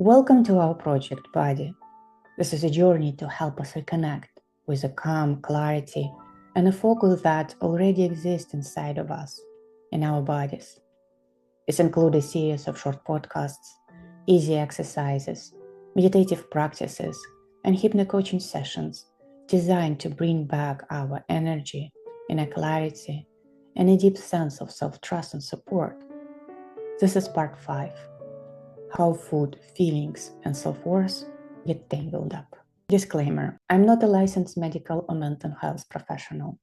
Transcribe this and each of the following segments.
Welcome to our project, Body. This is a journey to help us reconnect with a calm, clarity, and a focus that already exists inside of us, in our bodies. This includes a series of short podcasts, easy exercises, meditative practices, and hypno-coaching sessions designed to bring back our energy, inner clarity, and a deep sense of self-trust and support. This is part 5. How food, feelings, and self-worth get tangled up. Disclaimer: I'm not a licensed medical or mental health professional.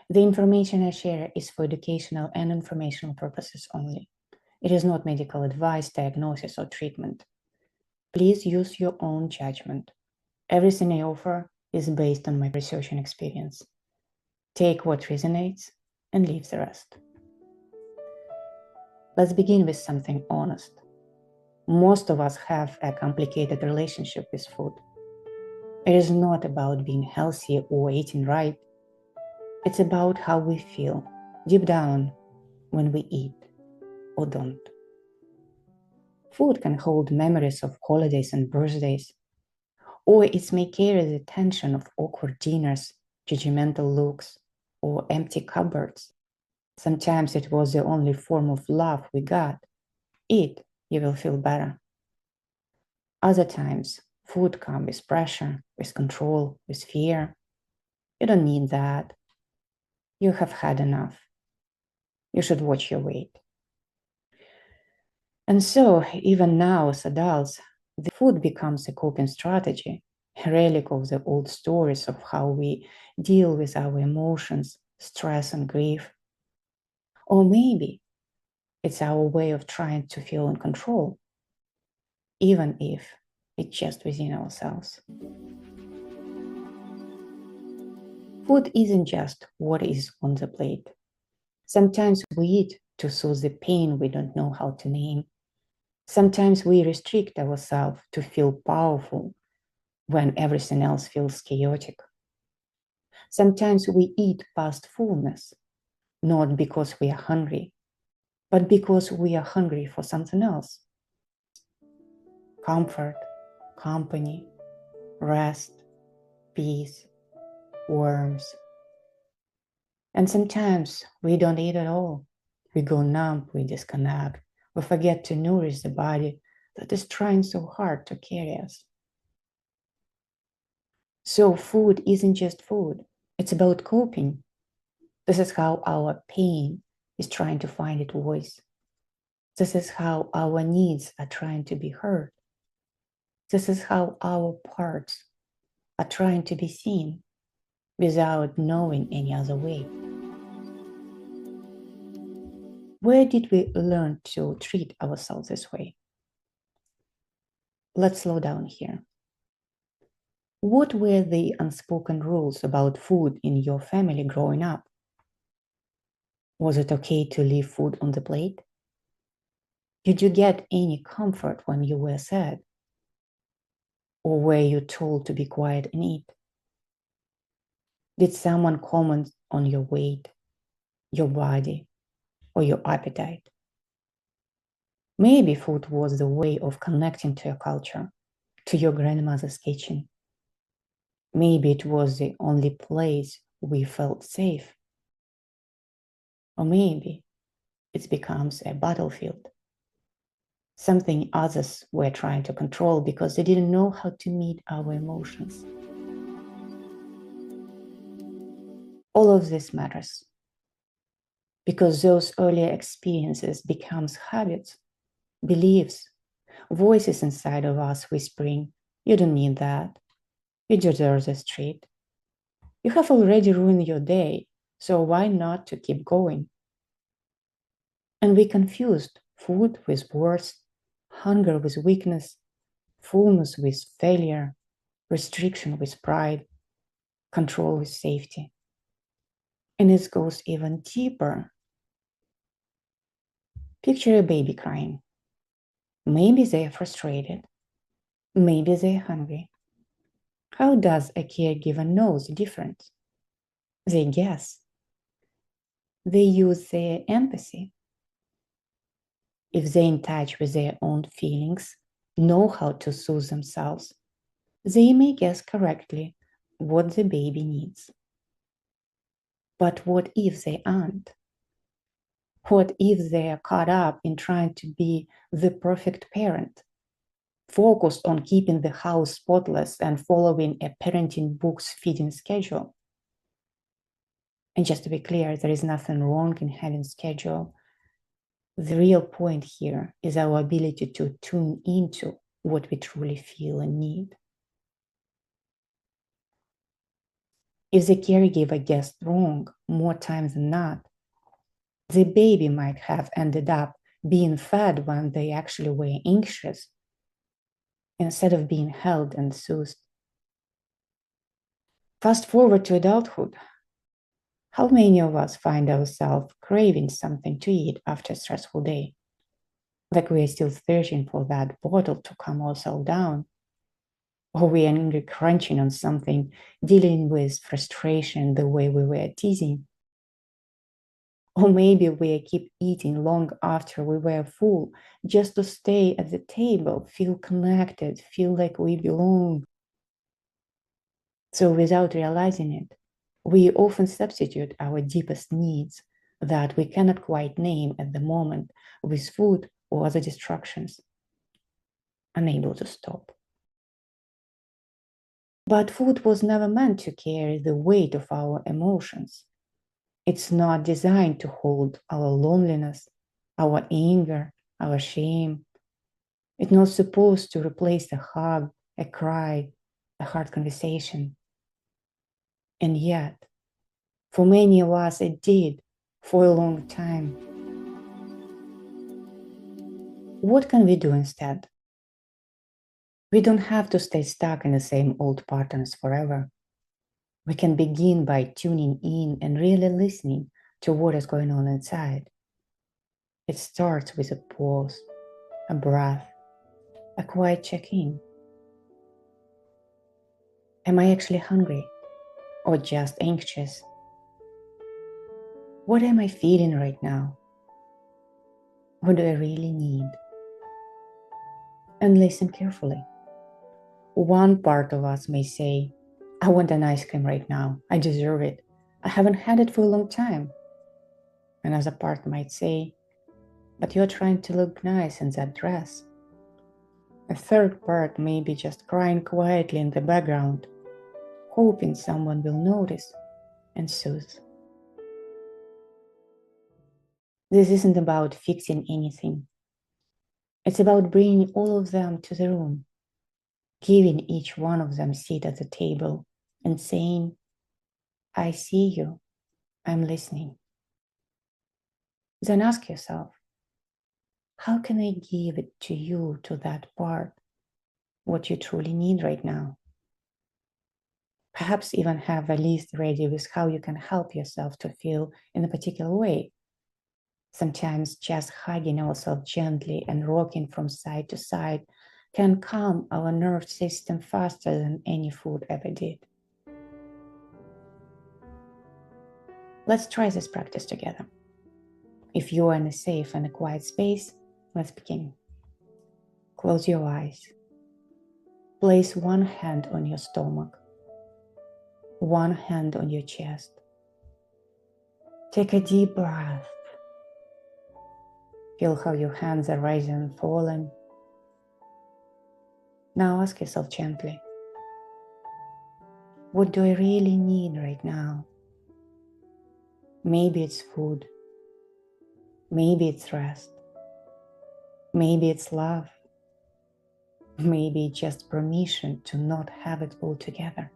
The information I share is for educational and informational purposes only. It is not medical advice, diagnosis, or treatment. Please use your own judgment. Everything I offer is based on my research and experience. Take what resonates and leave the rest. Let's begin with something honest. Most of us have a complicated relationship with food. It is not about being healthy or eating right. It's about how we feel deep down when we eat or don't. Food can hold memories of holidays and birthdays, or it may carry the tension of awkward dinners, judgmental looks, or empty cupboards. Sometimes it was the only form of love we got. Eat, you will feel better. Other times, food comes with pressure, with control, with fear. You don't need that. You have had enough. You should watch your weight. And so, even now as adults, the food becomes a coping strategy, a relic of the old stories of how we deal with our emotions, stress, and grief. Or maybe it's our way of trying to feel in control, even if it's just within ourselves. Food isn't just what is on the plate. Sometimes we eat to soothe the pain we don't know how to name. Sometimes we restrict ourselves to feel powerful when everything else feels chaotic. Sometimes we eat past fullness, not because we are hungry, but because we are hungry for something else. Comfort, company, rest, peace, warmth. And sometimes we don't eat at all. We go numb, we disconnect, we forget to nourish the body that is trying so hard to carry us. So food isn't just food, it's about coping. This is how our pain is trying to find its voice. This is how our needs are trying to be heard. This is how our parts are trying to be seen without knowing any other way. Where did we learn to treat ourselves this way? Let's slow down here. What were the unspoken rules about food in your family growing up? Was it okay to leave food on the plate? Did you get any comfort when you were sad? Or were you told to be quiet and eat? Did someone comment on your weight, your body, or your appetite? Maybe food was the way of connecting to your culture, to your grandmother's kitchen. Maybe it was the only place we felt safe. Or maybe it becomes a battlefield, something others were trying to control because they didn't know how to meet our emotions. All of this matters because those earlier experiences becomes habits, beliefs, voices inside of us whispering, you don't need that, you deserve this treat. You have already ruined your day, so why not to keep going? And we confused food with worth, hunger with weakness, fullness with failure, restriction with pride, control with safety. And it goes even deeper. Picture a baby crying. Maybe they are frustrated. Maybe they are hungry. How does a caregiver know the difference? They guess. They use their empathy. If they're in touch with their own feelings, know how to soothe themselves. They may guess correctly what the baby needs. But what if they aren't? What if they are caught up in trying to be the perfect parent, focused on keeping the house spotless and following a parenting book's feeding schedule? And just to be clear, there is nothing wrong in having a schedule. The real point here is our ability to tune into what we truly feel and need. If the caregiver guessed wrong more times than not, the baby might have ended up being fed when they actually were anxious instead of being held and soothed. Fast forward to adulthood. How many of us find ourselves craving something to eat after a stressful day? Like we are still searching for that bottle to calm ourselves down. Or we are angry crunching on something, dealing with frustration the way we were teasing. Or maybe we keep eating long after we were full, just to stay at the table, feel connected, feel like we belong. So without realizing it, we often substitute our deepest needs that we cannot quite name at the moment with food or other distractions, unable to stop. But food was never meant to carry the weight of our emotions. It's not designed to hold our loneliness, our anger, our shame. It's not supposed to replace a hug, a cry, a hard conversation. And yet, for many of us, it did for a long time. What can we do instead? We don't have to stay stuck in the same old patterns forever. We can begin by tuning in and really listening to what is going on inside. It starts with a pause, a breath, a quiet check-in. Am I actually hungry or just anxious? What am I feeling right now? What do I really need? And listen carefully. One part of us may say, I want an ice cream right now. I deserve it. I haven't had it for a long time. Another part might say, but you're trying to look nice in that dress. A third part may be just crying quietly in the background, hoping someone will notice and soothe. This isn't about fixing anything. It's about bringing all of them to the room, giving each one of them a seat at the table and saying, I see you, I'm listening. Then ask yourself, how can I give it to you, to that part, what you truly need right now? Perhaps even have a list ready with how you can help yourself to feel in a particular way. Sometimes just hugging ourselves gently and rocking from side to side can calm our nerve system faster than any food ever did. Let's try this practice together. If you are in a safe and a quiet space, let's begin. Close your eyes. Place one hand on your stomach, one hand on your chest. Take a deep breath. Feel how your hands are rising and falling. Now ask yourself gently, what do I really need right now? Maybe it's food. Maybe it's rest. Maybe it's love. Maybe just permission to not have it all together.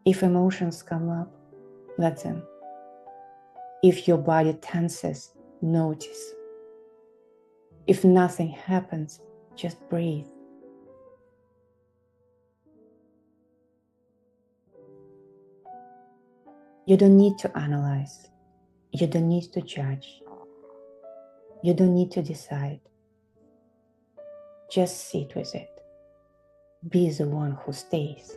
If emotions come up, let them. If your body tenses, notice. If nothing happens, just breathe. You don't need to analyze. You don't need to judge. You don't need to decide. Just sit with it. Be the one who stays.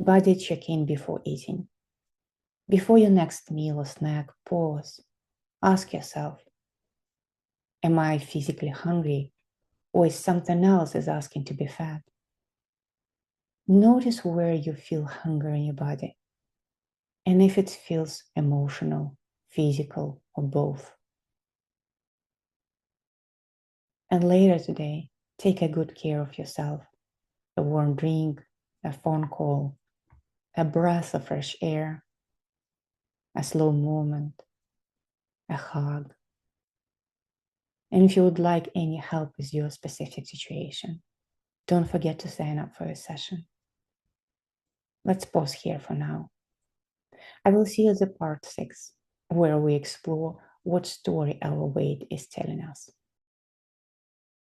Body check-in before eating. Before your next meal or snack, pause. Ask yourself, am I physically hungry, or is something else is asking to be fed? Notice where you feel hunger in your body, and if it feels emotional, physical, or both. And later today, take a good care of yourself. A warm drink, a phone call, a breath of fresh air, a slow movement, a hug. And if you would like any help with your specific situation, don't forget to sign up for a session. Let's pause here for now. I will see you at the part 6, where we explore what story our weight is telling us.